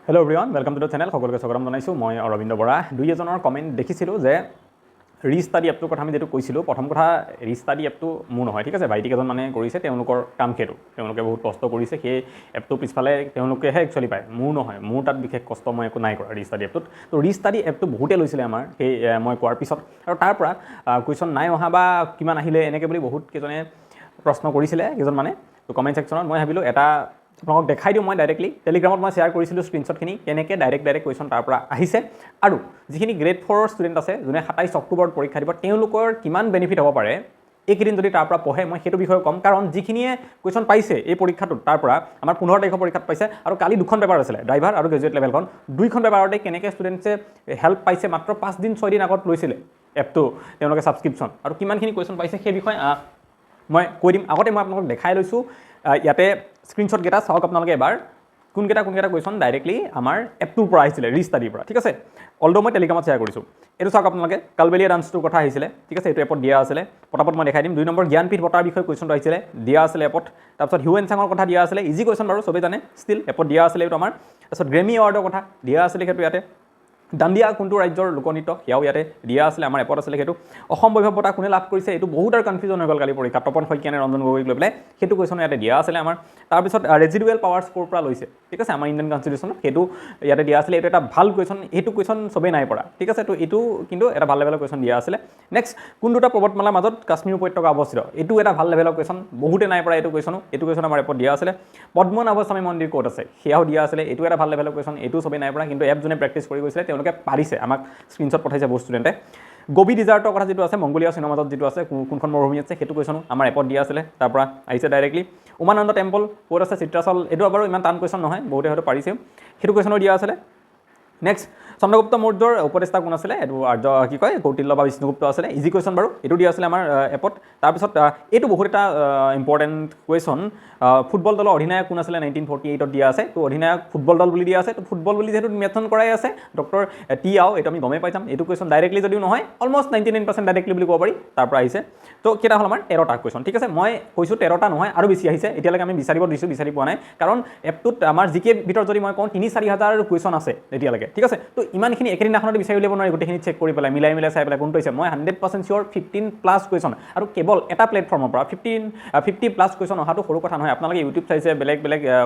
Hello' everyone, welcome to the channel. সকলোকে স্বাগতম জনাইছোঁ। মই অৰবিন্দ বৰা। দুই এজনৰ কমেণ্ট দেখিছিলোঁ যে ৰিষ্টাডি এপটোৰ কথা আমি যিটো কৈছিলোঁ, প্ৰথম কথা ৰিষ্টাডি এপটো মোৰ নহয়, ঠিক আছে। ভাইটি কেইজন মানে কৰিছে, তেওঁলোকৰ কাম সেইটো, তেওঁলোকে বহুত কষ্ট কৰিছে। সেই এপটো পিছফালে তেওঁলোকেহে একচুৱেলি পায়, মোৰ নহয়। মোৰ তাত বিশেষ কষ্ট মই একো নাই কৰা ৰিষ্টাডি এপটোত। তো ৰিষ্টাডি এপটো বহুতে লৈছিলে আমাৰ, সেই মই কোৱাৰ পিছত, আৰু তাৰ পৰা কুৱেশ্যন নাই অহা বা কিমান আহিলে এনেকৈ বুলি বহুত কেইজনে প্ৰশ্ন কৰিছিলে কেইজনমানে। তো কমেণ্ট ছেকশ্যনত মই ভাবিলোঁ এটা আপোনালোকক দেখাই দিওঁ। মই ডাইৰেক্টলি টেলিগ্ৰামত মই শ্বেয়াৰ কৰিছিলোঁ স্ক্ৰীনশ্বটখিনি, কেনেকৈ ডাইৰেক্ট কুৱেশ্যন তাৰ পৰা আহিছে, আৰু যিখিনি গ্ৰেড 4ৰ ষ্টুডেণ্ট আছে, যোনে 27 অক্টোবৰত পৰীক্ষা দিব, তেওঁলোকৰ কিমান বেনিফিট হ'ব পাৰে এইকেইদিন যদি তাৰ পৰা পঢ়ে, মই সেইটো বিষয়ে ক'ম। কাৰণ যিখিনিয়ে কুৱেশ্যন পাইছে এই পৰীক্ষাটোত, তাৰ পৰা আমাৰ 15 তাৰিখৰ পৰীক্ষাত পাইছে, আৰু কালি দুখন পেপাৰ আছিলে, ড্ৰাইভাৰ আৰু গ্ৰেজুৱেট লেভেলখন। দুইখন পেপাৰতে কেনেকৈ ষ্টুডেণ্টছে হেল্প পাইছে, মাত্ৰ 5 দিন 6 দিন আগত লৈছিলে এপটো তেওঁলোকে ছাবস্ক্ৰিপশ্যন, আৰু কিমানখিনি কুৱেশ্যন পাইছে সেই বিষয়ে মই কৈ দিম। আগতে মই আপোনালোকক দেখাই লৈছোঁ ইয়াতে স্ক্ৰীনশ্বটকেইটা চাওক আপোনালোকে এবাৰ, কোনকেইটা কুৱেশ্যন ডাইৰেক্টলি আমাৰ এপটোৰ পৰা আহিছিলে, ৰিষ্টাডিৰ পৰা, ঠিক আছে। অলদো মই টেলিগ্ৰামত শ্বেয়াৰ কৰিছোঁ। এইটো চাওক আপোনালোকে, কালবেলিয়া ডান্সটোৰ কথা আহিছিলে, ঠিক আছে। এইটো এপত দিয়া আছিলে, পটাপট মই দেখাই দিম। 2 নম্বৰ জ্ঞানপীঠ বঁটাৰ বিষয়ে কুৱেশ্যনটো আহিছিলে, দিয়া আছিলে এপত। তাৰপিছত হিউৱেন চাঙৰ কথা দিয়া আছিলে, ইজি কুৱেশ্যন বাৰু, চবেই জানে, ষ্টিল এপত দিয়া আছিলে এইটো আমাৰ। তাৰপিছত গ্ৰেমি এৱাৰ্ডৰ কথা দিয়া আছিলে, সেইটো ইয়াতে। দাণ্ডিয়া কোনটো ৰাজ্যৰ লোকনৃত্য, সেয়াও ইয়াতে দিয়া আছিলে, আমাৰ এপত আছিলে সেইটো। অসম বৈভৱ বঁটা কোনে লাভ কৰিছে, এইটো বহুত আৰু কনফিউজন হৈ গ'ল কালি পৰীক্ষা, তপন শইকীয়া নে ৰঞ্জন গগৈক লৈ পেলাই, সেইটো কুৱেশ্যন ইয়াতে দিয়া আছিলে আমাৰ। তাৰপিছত ৰেজিডুৱেল পাৱাৰ্ছ ক'ৰ পৰা লৈছে, ঠিক আছে, আমাৰ ইণ্ডিয়ান কনষ্টিটিউশ্যনত, সেইটো ইয়াতে দিয়া আছিলে। এইটো এটা ভাল কুৱেশ্যন, এইটো কুৱেশ্যন চবেই নাই পৰা, ঠিক আছে। তো এইটো কিন্তু এটা ভাল লেভেলৰ কুৱেশ্যন দিয়া আছিলে। নেক্সট, কোন দুটা পৰ্বতমালাৰ মাজত কাশ্মীৰ উপত্যকা অৱস্থিত, এইটো এটা ভাল লেভেলৰ কুৱেশ্যন, বহুতে নাই পৰা এইটো কুৱেশ্যনো। এইটো কুৱেশ্যন আমাৰ এপত দিয়া আছিলে। পদ্মনাভ স্বামী মন্দিৰ ক'ত আছে, সেয়াও দিয়া আছিলে, এইটো এটা ভাল লেভেলৰ কুৱেশ্যন, এইটো চবেই নাই পৰা, কিন্তু এপ যোনে প্ৰেক্টিছ কৰি গৈছিলে তেওঁলোকে পাৰিছে, আমাক স্ক্ৰীনশ্বট পঠাইছে বহুত ষ্টুডেণ্টে। গোবি ডিজাৰ্টৰ কথা যিটো আছে, মংগোলীয়া চীনৰ মাজত যিটো আছে, কোনখন মৰুভূমি আছে, সেইটো কুৱেশ্যনো আমাৰ এপত দিয়া আছিলে, তাৰ পৰা আহিছে ডাইৰেক্টলি। উমানন্দ টেম্পল ক'ত আছে, চিত্ৰাচল, এইটো বাৰু ইমান টান কুৱেশ্যন নহয়, বহুতে হয়তো পাৰিছে, সেইটো কুৱেশ্যনো দিয়া আছিলে। নেক্সট, চন্দ্ৰগুপ্ত মৌৰ্যৰ উপদেষ্টা কোন আছিলে, এইটো কৌটিল্য বা বিষ্ণুগুপ্ত আছিলে, ইজি কুৱেশ্যন বাৰু, এইটো দিয়া আছিলে আমাৰ এপত। তাৰপিছত এইটো বহুত এটা ইম্পৰ্টেণ্ট কুৱেশ্যন, ফুটবল দলৰ অধিনায়ক কোন আছিলে, 1948ত দিয়া আছে। তো অধিনায়ক ফুটবল দল বুলি দিয়া আছে, তো ফুটবল বুলি যিহেতু মেনশ্যন কৰাই আছে, ডক্টৰ টি আও, এইটো আমি গমেই পাই যাম। এইটো কুৱেশ্যন ডাইৰেক্টলি যদিও নহয়, অলমষ্ট 99% ডাইৰেক্টলি বুলি ক'ব পাৰি, তাৰ পৰা আহিছে। তো কেইটা হ'ল আমাৰ 13টা কুৱেশ্যন, ঠিক আছে। মই কৈছোঁ 13টা নহয়, আৰু বেছি আহিছে, এতিয়ালৈকে আমি বিচাৰি পোৱা নাই, কাৰণ এপটোত আমাৰ জিকে ভিতৰত যদি মই কওঁ 3-4 হাজাৰ কুৱেশ্যন আছে এতিয়ালৈকে, ঠিক আছে। তো ইমানখিনি একেদিনাখনতে বিচাৰি উলিয়াব নোৱাৰি, গোটেইখিনি চেক কৰি পেলাই মিলাই চাই পেলাই কোনটো হৈছে। মই 100% চিয়'ৰ 15+ কুৱেশ্যন, আৰু কেৱল এটা প্লেটফৰ্মৰ পৰা 50+ কুৱেশ্যন অহাটো সৰু কথা নহয়। আপোনালোকে ইউটিউব চাইছে, বেলেগ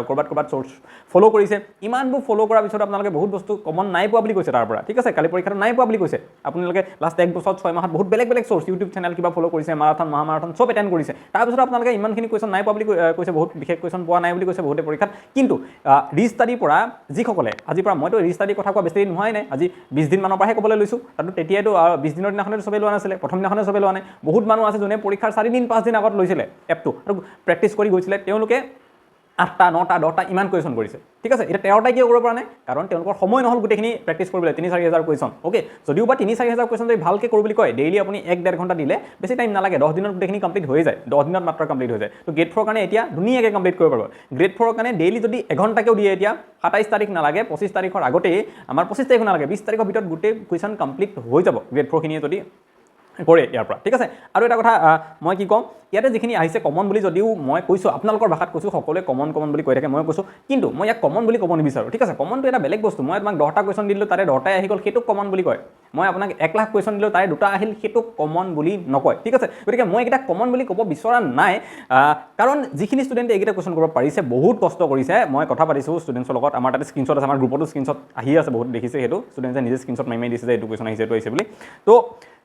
ক'ৰবাত চ'ৰ্চ ফ'ল' কৰিছে, ইমানবোৰ ফ'ল' কৰাৰ পিছত আপোনালোকে বহুত বস্তু কমন নাই পোৱা বুলি কৈছে তাৰ পৰা, ঠিক আছে। কালি পৰীক্ষাটো নাই পোৱা বুলি কৈছে। আপোনালোকে লাষ্ট 1 বছৰত 6 মাহত বহুত বেলেগ চ'ৰ্চ, ইউটিউব চেনেল কিবা ফ'ল' কৰিছে, মাৰাথন মহামাৰাথন চব এটেণ্ড কৰিছে, তাৰপিছত আপোনালোকে ইমানখিনি কুৱেশ্যন নাই পোৱা বুলি কৈছে, বহুত বিশেষ কুৱেশ্যন পোৱা নাই বুলি কৈছে বহুতে পৰীক্ষাত। কিন্তু ৰিষ্টাডিৰ পৰা যিসকলে, আজিৰ পৰা মইতো ৰিষ্টাডিৰ কথা কোৱা বেছি দিন হোৱাই নাই, আজি 20 দিনমানৰ পৰাহে ক'বলৈ লৈছোঁ, তাতো তেতিয়াতো 20 দিনৰ দিনাখনেতো চবেই লোৱা নাছিলে, প্ৰথম দিনাখনে চবেই লোৱা নাই। বহুত মানুহ আছে যোনে পৰীক্ষাৰ 4 দিন 5 দিন আগত লৈছিলে এপটো, আৰু প্ৰেক্টিছ কৰি গৈছিলে, তেওঁলোকে 8টা 9টা 10টা ইমান কুৱেশ্যন কৰিছে, ঠিক আছে। এতিয়া 13টাই কিয় কৰিব পৰা নাই, কাৰণ তেওঁলোকৰ সময় নহ'ল গোটেইখিনি প্ৰেক্টিছ কৰিবলৈ, 3-4 হাজাৰ কুৱেশ্যন, অ'কে। যদিও বা 3-4 হাজাৰ কুৱেশ্যন যদি ভালকৈ কৰোঁ বুলি কয়, ডেইলি আপুনি 1-1.5 ঘণ্টা দিলে বেছি টাইম নালাগে, 10 দিনত গোটেইখিনি কমপ্লিট হৈ যায়, 10 দিনত মাত্ৰ কমপ্লিট হৈ যায়। তো গ্ৰেড 4ৰ কাৰণে এতিয়া ধুনীয়াকৈ কমপ্লিট কৰিব পাৰিব। গ্ৰেড 4ৰ কাৰণে ডেইলি যদি 1 ঘণ্টাকৈও দিয়ে, এতিয়া 27 তাৰিখ নালাগে, 25 তাৰিখৰ আগতেই, আমাৰ 25 তাৰিখো নালাগে, 20 তাৰিখৰ ভিতৰত গোটেই কুৱেশ্যন কমপ্লিট হৈ যাব গ্ৰেড 4খিনিয়ে যদি কৰে ইয়াৰ পৰা, ঠিক আছে। আৰু এটা কথা মই কি কওঁ, ইয়াতে যিখিনি আহিছে কমন বুলি যদিও মই কৈছোঁ, আপোনালোকৰ ভাষাত কৈছোঁ, সকলোৱে কমন বুলি কৈ থাকে, মই কৈছোঁ, কিন্তু মই ইয়াক কমন বুলি ক'ব নিবিচাৰোঁ, ঠিক আছে। কমনটো এটা বেলেগ বস্তু। মই তোমাক 10টা কুৱেশ্যন দিলোঁ, তাৰে 10টাই আহি গ'ল, সেইটোক কমন বুলি কয়। মই আপোনাক 1 লাখ কুৱেশ্যন দিলোঁ, তাৰে 2টা আহিল, সেইটোক কমন বুলি নকয়, ঠিক আছে। গতিকে মই এইকেইটা কমন বুলি ক'ব বিচৰা নাই, কাৰণ যিখিনি ষ্টুডেণ্টে এইকেইটা কুৱেশ্যন কৰিব পাৰিছে, বহুত কষ্ট কৰিছে। মই কথা পাতিছোঁ ষ্টুডেণ্টছৰ লগত, আমাৰ তাতে স্ক্ৰীনশ্বট আছে, আমাৰ গ্ৰুপতো স্ক্ৰীনশ্বট আহি আছে, বহুত দেখিছে সেইটো, ষ্টুডেণ্টে নিজে স্ক্ৰীনশ্বট মাৰি দিছে যে এইটো কুৱেশ্যন আহিছে, এইটো আহিছে বুলি। তো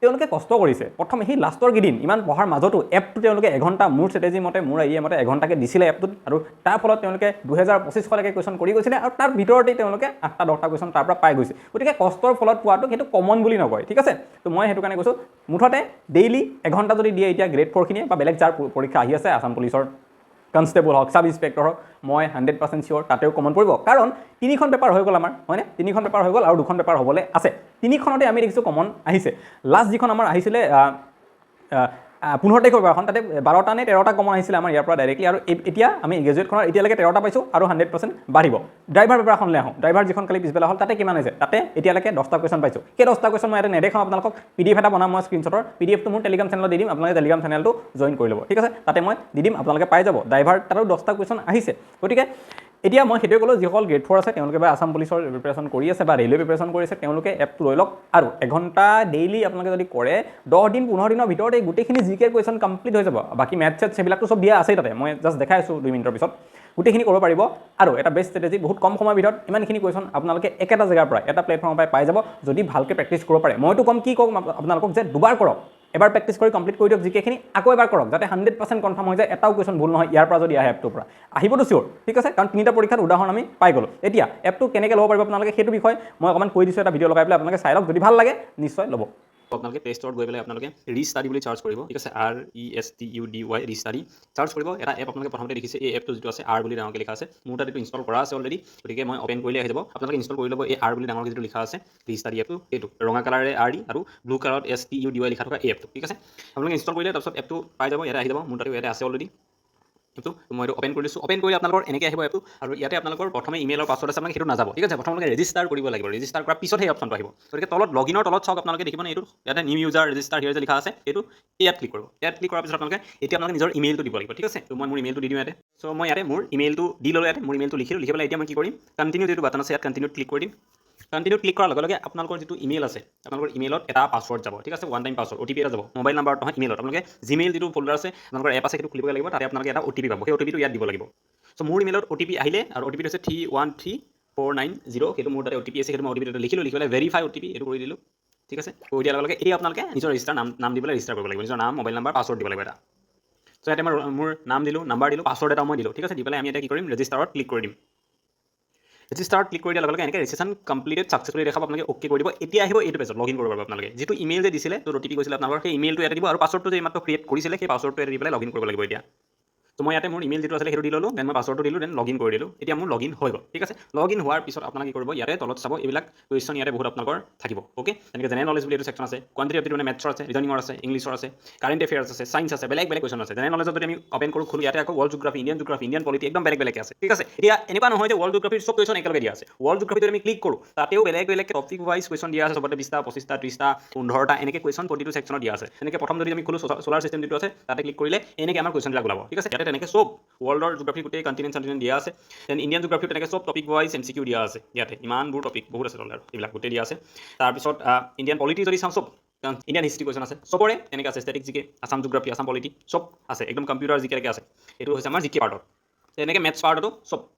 তেওঁলোকে কষ্ট কৰিছে, প্ৰথম সেই লাষ্টৰ কেইদিন ইমান পঢ়াৰ মাজতো এপটো তেওঁলোকে 1 ঘণ্টা, মোৰ ষ্ট্ৰেটেজি মতে, মোৰ আইডিয়া মতে 1 ঘণ্টাকৈ দিছিলে এপটোত, আৰু তাৰ ফলত তেওঁলোকে 2250লৈকে কুৱেশ্যন কৰি গৈছিলে, আৰু তাৰ ভিতৰতেই তেওঁলোকে 8টা 10টা কুৱেশ্যন তাৰ পৰা পাই গৈছে। গতিকে কষ্টৰ ফলত পোৱাটো সেইটো কমন বুলি নকয়, ঠিক আছে। তো মই সেইটো কাৰণে কৈছোঁ, মুঠতে ডেইলি 1 ঘণ্টা যদি দিয়ে এতিয়া গ্ৰেড 4খিনিয়ে, বা বেলেগ যাৰ পৰীক্ষা আহি আছে, আছাম পুলিচৰ কনষ্টেবল হওক, ছাব ইনস্পেক্টৰ হওক, মই 100% চিয়'ৰ তাতেও কমন পৰিব, কাৰণ 3খন পেপাৰ হৈ গ'ল আমাৰ, হয়নে? 3খন পেপাৰ হৈ গ'ল, আৰু 2খন পেপাৰ হ'বলৈ আছে। 3খনতে আমি দেখিছোঁ কমন আহিছে। লাষ্ট যিখন আমাৰ আহিছিলে 15 তাৰিখৰ পেপাৰখন, তাতে 12টা নে 13টা কমন আহিছিলে আমাৰ ইয়াৰ পৰা ডাইৰেক্টলি, আৰু এতিয়া আমি গ্ৰেজুৱেটখনৰ এতিয়ালৈকে 13টা পাইছোঁ, আৰু 100% বাঢ়িব। ড্ৰাইভাৰ পেপাৰখনলৈ আহোঁ, ড্ৰাইভাৰ যিখন কালি পিছবেলা হ'ল, তাতে কিমান হৈছে, তাতে এতিয়ালৈকে 10টা কুৱেশ্যন পাইছোঁ। সেই 10টা কুৱেশ্যন মই ইয়াতে নেদেখাওঁ আপোনালোকক, PDF এটা বনাম মই স্ক্ৰীনশ্বটৰ, PDFটো মোৰ টেলিগ্ৰাম চেনেলত দি দিম, আপোনালোকে টেলিগ্ৰাম চেনেলটো জইন কৰি ল'ব, ঠিক আছে। তাতে মই দি দিম, আপোনালোকে পাই যাব। ড্ৰাইভাৰ তাতো 10টা কুৱেশ্যন আহিছে। গতিকে এতিয়া মই সেইটোৱে ক'লোঁ যিসকল গ্ৰেড 4 আছে তেওঁলোকে বা আছাম পুলিচৰ প্ৰিপেৰেশ্যন কৰি আছে বা ৰেলৱে প্ৰিপেৰেশ্যন কৰি আছে তেওঁলোকে এপটো লৈ লওক আৰু এঘণ্টা ডেইলি আপোনালোকে যদি কৰে 10 দিন 15 দিনৰ ভিতৰত এই গোটেইখিনি জিকে কুৱেশ্যন কমপ্লিট হৈ যাব বাকী মেথছ চেথছ সেইবিলাকতো চব দিয়া আছেই তাতে মই জাষ্ট দেখাই আছোঁ 2 মিনিটৰ পিছত গোটেইখিনি কৰিব পাৰিব আৰু এটা বেষ্ট ষ্ট্ৰেটেজি বহুত কম সময়ৰ ভিতৰত ইমানখিনি কুৱেশ্যন আপোনালোকে একেটা জেগাৰ পৰা এটা প্লেটফৰ্মৰ পৰা পাই যাব যদি ভালকৈ প্ৰেক্টিছ কৰিব পাৰে মইতো কম কি কম আপোনালোকক যে দুবাৰ কৰক এবাৰ প্ৰেক্টিছ কৰি কমপ্লিট কৰি দিয়ক জিকেখিনি আকৌ এবাৰ কৰক যাতে 100% কনফাৰ্ম হৈ যায় এটাও কুৱেশ্যন ভুল নহয় ইয়াৰ পৰা যদি আহে এপটোৰ পৰা আহিবতো চিয়'ৰ ঠিক আছে কাৰণ 3টা পৰীক্ষাত উদাহৰণ আমি পাই গ'লোঁ এতিয়া এপটো কেনেকৈ ল'ব পাৰিব আপোনালোকে সেইটো বিষয় মই অকণমান কৈ দিছোঁ এটা ভিডিঅ' লগাই পেলাই আপোনালোকে চাই লওক যদি ভাল লাগে নিশ্চয় ল'ব আপোনালোকে প্লে ষ্ট'ৰত গৈ পেলাই আপোনালোকে ৰিষ্টাডি বুলি চাৰ্চ কৰিব ঠিক আছে RESTUDY ৰিষ্টাডি চাৰ্চ কৰিব এটা এপ আপোনালোকে প্ৰথমতে দেখিছে এই এপটো যিটো আছে R বুলি ডাঙৰকৈ লিখা আছে মোৰ তাত এইটো ইনষ্টল কৰা আছে অলৰেডি গতিকে মই অপেন কৰিলে আহি যাব আপোনালোকে ইনষ্টল কৰি ল'ব এই R বুলি ডাঙৰকৈ যিটো লিখা আছে ৰিষ্টাডি এপটো এইটো ৰঙা কালাৰে RD আৰু ব্লু কালাৰত STUDY লিখা থকা এই এপটো ঠিক আছে আপোনালোকে ইনষ্টল কৰিলে তাৰপিছত এপটো পাই যাব ইয়াতে আহি যাব মোৰ তাতো ইয়াতে আছে অলৰেডি এপটো মই এইটো অপেন কৰিছোঁ অপেন কৰিলে আপোনালোকৰ এনেকৈ আহিব এপটো আৰু ইয়াতে আপোনালোকৰ প্ৰথমে ইমেইলৰ পাছৱৰ্ড আছে আপোনালোকে সেইটো নাযাব ঠিক আছে প্ৰথমে ৰেজিষ্টাৰ কৰিব লাগিব ৰেজিষ্টাৰ কৰাৰ পিছত সেই অপশ্যনটো আহিব গতিকে তলত লগিনৰ তলত চাওক আপোনালোকে দেখিব এইটো ইয়াতে নিউ ইউজাৰ ৰেজিষ্টাৰ হিয়াৰ যে লিখা আছে এইটো ইয়াত ক্লিক কৰিব ইয়াত ক্লিক কৰাৰ পিছত আপোনালোকে এতিয়া আপোনালোকে নিজৰ ইমেইলটো দিব লাগিব ঠিক আছে তো মই মোৰ ইমেইলটো দি দিওঁ ইয়াতে চ' মই ইয়াতে মোৰ ইমেইলটো দি ল'লোঁ ইয়াতে মোৰ ইমেইলটো লিখিলোঁ লিখি পেলাই এতিয়া মই কি কৰিম কণ্টিনিউ যিটো বাটন আছে ইয়াত কণ্টিনিউত ক্লিক কৰি দিম কণ্টিনিউত ক্লিক কৰাৰ লগে লগে আপোনালোকৰ যিটো ইমেইল আছে আপোনালোকৰ ইমেইলত এটা পাছৱৰ্ড যাব ঠিক আছে ওৱান টাইম পাছৱৰ্ড OTP এটা যাব মোবাইল নাম্বাৰত নহয় ইমেইলত আপোনালোকে জিমেইল যিটো ফল্ডাৰ আছে আপোনালোকৰ এপ আছে সেইটো খুলিব লাগিব তাতে আপোনালোকে এটা OTP পাব সেই OTPটো ইয়াত দিব লাগিব চ' মোৰ ইমেইলত OTP আহিলে আৰু OTPটো হৈছে 313490 সেইটো মোৰ তাতে OTP আছে সেইটো মই OTPটো লিখিলোঁ লিখি পেলাই ভেৰিফাই OTP এইটো কৰি দিলোঁ ঠিক আছে কৰি দিয়াৰ লগে লগে এতিয়া আপোনালোকে নিজৰ ৰেজিষ্টাৰ নাম দি পেলাই ৰেজিষ্টাৰ কৰিব লাগিব নিজৰ নাম মোবাইল নাম্বাৰ পাছৱৰ্ড দিব লাগিব এটা চ' ইয়াতে মই মোৰ নাম দিলোঁ নাম্বাৰ দিলোঁ পাছৱৰ্ড এটা মই দিলোঁ ঠিক আছে দি পেলাই আমি এতিয়া কি কৰিম ৰেজিষ্টাৰত ক্লিক কৰি দিম ৰেজিষ্টাৰত ক্লিক কৰি দিয়াৰ লগে লগে এনেকৈ ৰেজিষ্ট্ৰেশ্যন কমপ্লিটেড ছাকচেছফুলি দেখাব আপোনালোকে অ'কে কৰি দিব এতিয়া আহিব এইটো পেজত লগইন কৰিব পাৰিব আপোনালোকে যিটো ইমেইল যে দিছিলে তো OTP কৈছিলে আপোনালোকৰ সেই ইমেইলটো ইয়াতে দিব আৰু পাছৱৰ্ডটো যে মাত্ৰ ক্ৰিয়েট কৰিছিলে সেই পাছৱৰ্ডটো ইয়াতে দি পেলাই লগইন কৰিব লাগিব এতিয়া তো মই ইয়াতে মোৰ ইমেইল যিটো আছিলে সেইটো দি ল'লোঁ দেন মই পাছৱৰ্ডটো দিলোঁ দেন লগইন কৰি দিলোঁ এতিয়া মোৰ লগইন হৈ গ'ল ঠিক আছে লগইন হোৱাৰ পিছত আপোনালোকে কি কৰিব ইয়াতে তলত চাব এইবিলাক কুৱেশ্যন ইয়াতে বহুত আপোনালোকৰ থাকিব অ'কে তেনেকৈ জেনেৰেল নলেজ বুলি এইটো ছেকশ্যন আছে কোৱান্টিটি এপ্টিটিউড মানে মেথছৰ আছে ৰিজনিঙৰ আছে ইংলিছৰ আছে কাৰেণ্ট এফেয়াৰ্ছ আছে ছাইন্স আছে বেলেগ বেলেগ কুৱেশ্যন আছে জেনেৰেল নলেজত যদি আমি অপেন কৰোঁ খোলোঁ ইয়াতে আকৌ ৱৰ্ল্ড জিঅ'গ্ৰাফী ইণ্ডিয়ান পলিটি একদম বেলেগ বেলেগ আছে ঠিক আছে এতিয়া এনেকুৱা নহয় যে ৱৰ্ল্ড জিঅ'গ্ৰাফীৰ চব কুৱেশ্যন একেলগে দিয়া আছে ৱৰ্ল্ড জিঅ'গ্ৰাফীত আমি ক্লিক কৰোঁ তাতেও বেলেগ বেলেগ টপিক ৱাইজ কুৱেশ্যন দিয়া আছে চবতে 20টা 25টা 30টা 15টা এনেকৈ কুৱেশ্যন প্ৰতিটো ছেকশ্যনত দিয়া আছে এনেকৈ প্ৰথম যদি আমি খোলোঁ সোলাৰ চিষ্টেম যিটো আছে তাতে ক্লিক কৰিলে এনেকৈ আমাৰ কুৱেশ্যনবিলাক ওলাব ঠিক আছে ইয়াতে তেনেকৈ চব ৱৰ্ল্ডৰ জিঅ'গ্ৰাফী গোটেই কণ্টিনেণ্ট দিয়া আছে দেন ইণ্ডিয়ান জিঅ'গ্ৰাফীত তেনেকৈ চব টপিক ৱাইজ MCQ দিয়া আছে ইয়াতে ইমানবোৰ টপিক বহুত আছে আৰু এইবিলাক গোটেই দিয়া আছে তাৰপিছত ইণ্ডিয়ান পলিটি যদি চাওঁ চব ইণ্ডিয়ান হিষ্ট্ৰী কুৱেশ্যন আছে চবৰে এনেকৈ আছে ষ্টেটিক জিকে আছাম জিঅ'গ্ৰাফী আছাম পলিটি চব আছে একদম কম্পিউটাৰ জিকেলৈকে আছে এইটো হৈছে আমাৰ জিকে পাৰ্টত এনেকৈ মেথছ পাৰ্টতো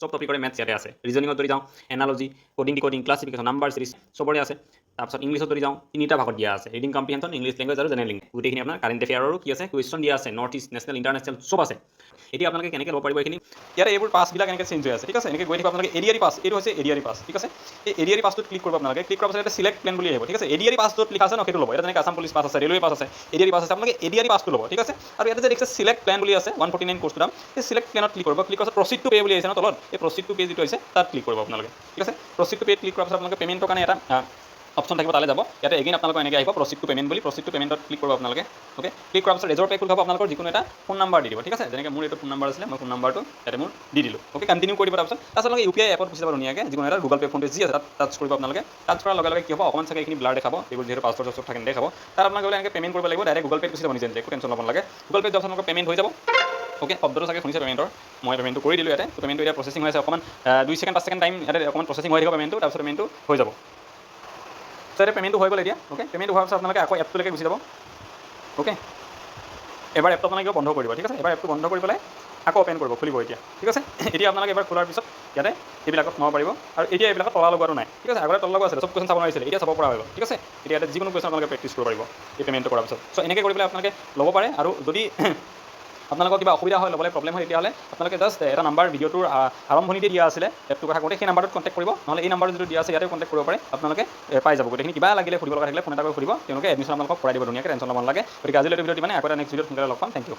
চব টপিকৰে মেথছ ইয়াতে আছে ৰিজনিঙত যদি যাওঁ analogy coding decoding classification number series চবৰে আছে তাৰপিছত ইংলিছত যদি যাওঁ 3টা ভাগত দিয়া আছে ৰিডিং কম্প্ৰিহেনশ্যন ইংলিছ লেংগুৱেজ আৰু জেনেৰেল লেংগুৱেজ গোটেইখিনি আপোনাৰ কাৰেণ্ট এফেয়াৰৰো কি আছে কুৱেশ্যন দিয়া আছে নৰ্থ ইষ্ট নেশ্যনেল ইণ্টাৰনেশ্যনেল চব আছে এতিয়া আপোনালোকে কেনেকৈ ল'ব পাৰিব এইখিনি ইয়াতে এইবোৰ পাছবিলাক এনেকৈ চেঞ্জ হৈ আছে ঠিক আছে এনেকৈ গৈ থাকিব আপোনালোকে এডিআৰি পাছ এইটো হৈছে এডিআৰি পাছ ঠিক আছে এই এডিআৰি পাছটোত ক্লিক কৰিব আপোনালোকে ক্লিক কৰাৰ পাছত এটা চিলেক্ট প্লেন বুলি আহিব ঠিক আছে এডিআৰি পাছটোত লিখা আছে ন সেইটো ল'ব এটা যেনেকৈ আছাম পুলিচ পাছ আছে ৰেলৱে পাছ আছে এডিআৰি পাছ আছে আপোনালোকে এডিআৰি পাছটো ল'ব ঠিক আছে আৰু ইয়াতে যে দেখিছে চিলেক্ট প্লেন বুলি আছে 149 কোৰ্চটো দাম সেই চিলেক্ট প্লেনত ক্লিক কৰিব ক্লিক কৰাৰ প্ৰচিড টু পে বুলি আহিছে ন তলত এই প্ৰচিড টু পে যিটো আছে তাত ক্লিক কৰিব আপোনালোকে ঠিক আছে প্ৰচিড টু পে ক্লিক কৰাৰ পাছত আপোনালোকে পে'মেণ্টৰ কাৰণে এটা অপশ্যন থাকিব তালৈ যাব ইয়াতে এগেইন আপোনালোকৰ এনেকৈ আহিব প্ৰচিড টু পে'মেণ্ট বুলি প্ৰচিড টু পে'মেণ্টত ক্লিক কৰিব আপোনালোকে অ'কে ক্লিক কৰাৰ পাছত ৰেজৰ পে খুলিব আপোনালোকৰ যিকোনো এটা ফোন নাম্বাৰ দি দিব ঠিক আছে যেনেকৈ মোৰ এইটো ফোন নাম্বাৰ আছিলে মই ফোন নাম্বাৰটো ইয়াতে মোৰ দি দিলোঁ অ'কে কণ্টিনিউ কৰি দিব তাৰপিছত আপোনালোকে UPI এপত গুচি যাব ধুনীয়াকৈ যিকোনো এটা গুগল পে ফোনটো যি আছে তাত টাচ কৰিব আপোনালোকে টাচ কৰাৰ লগে লগে কি হ'ব অকণমান চাগে এইখিনি ব্লাৰ দেখাব এইবোৰ যিহেতু পাছৱৰ্ড চব থাকে দেখাব তাত আপোনালোকে এনেকৈ পে'মেণ্ট কৰিব লাগিব ডাইৰেক্ট গুগল পে'ত গুচি যাব নিজে একো টেনশ্যন ল'ব নালাগে গুগল পে'ত যোৱাৰ আপোনালোকৰ পে'মেণ্ট হৈ যাব অ'কে শব্দটো চাগে শুনিছে পে'মেণ্টৰ মই পে'মেণ্টটো কৰি দিলোঁ ইয়াতে তো পে'মেণ্টটো এতিয়া প্ৰচেছিং হৈ আছে অকণমান 2 ছেকেণ্ড 5 ছেকেণ্ড টাইম ইয়াতে অকণমান প্ৰচেছিং হৈ থাকিব পে'মেণ্টটো তাৰপিছত পে'মেণ্টটো হৈ যাব চ' এতিয়া পে'মেণ্টটো হৈ গ'ল এতিয়া অ'কে পে'মেণ্ট হোৱাৰ পাছত আপোনালোকে আকৌ এপটোলৈকে গুচি যাব অ'কে এবাৰ এপটো আপোনালোকে বন্ধ কৰিব ঠিক আছে এবাৰ এপটো বন্ধ কৰি পেলাই আকৌ অ'পেন কৰিব খুলিব এতিয়া ঠিক আছে এতিয়া আপোনালোকে এবাৰ খোলাৰ পিছত ইয়াতে এইবিলাকত সোমাব পাৰিব আৰু এতিয়া এইবিলাকত তলা লগোৱাটো নাই ঠিক আছে আগতে তলা লগোৱা আছিলে চব কুৱেশ্যন চাব নোৱাৰিছিলে এতিয়া চাব পৰা হৈ গ'ল ঠিক আছে এতিয়া ইয়াতে যিকোনো কুৱেশ্যন আপোনালোকে প্ৰেক্টিছ কৰিব পাৰিব এই পে'মেণ্টটো কৰাৰ পিছত চ' এনেকৈ কৰি পেলাই আপোনালোকে ল'ব পাৰে আৰু যদি আপোনালোকৰ কিবা অসুবিধা হয় ল'বলৈ প্ৰব্লেম হয় তেতিয়াহ'লে আপোনালোকে জাষ্ট এটা নাম্বাৰ ভিডিঅ'টোৰ আৰম্ভণিতে দিয়া আছিলে এপটোৰ কথা কওঁতে সেই নাম্বাৰটোত কণ্টেক্ট কৰিব নহ'লে এই নাম্বাৰটো যিটো দিয়া আছে ইয়াতে কণ্টেক্ট কৰিব পাৰে আপোনালোকে পাই যাব গোটেইখিনি কিবা লাগিলে সুধিব লগা থাকিলে ফোন এটা কৰি সুধিব তেওঁলোকে এডমিশ্যন আপোনালোকক কৰাই দিব ধুনীয়াকৈ টেনশ্যন ল'ব নালাগে গতিকে আজিলৈ ভিডিঅ'টো মানে আকৌ এটা নেক্সট ভিডিঅ'ত সোনকালে লগ পাম থেংক ইউ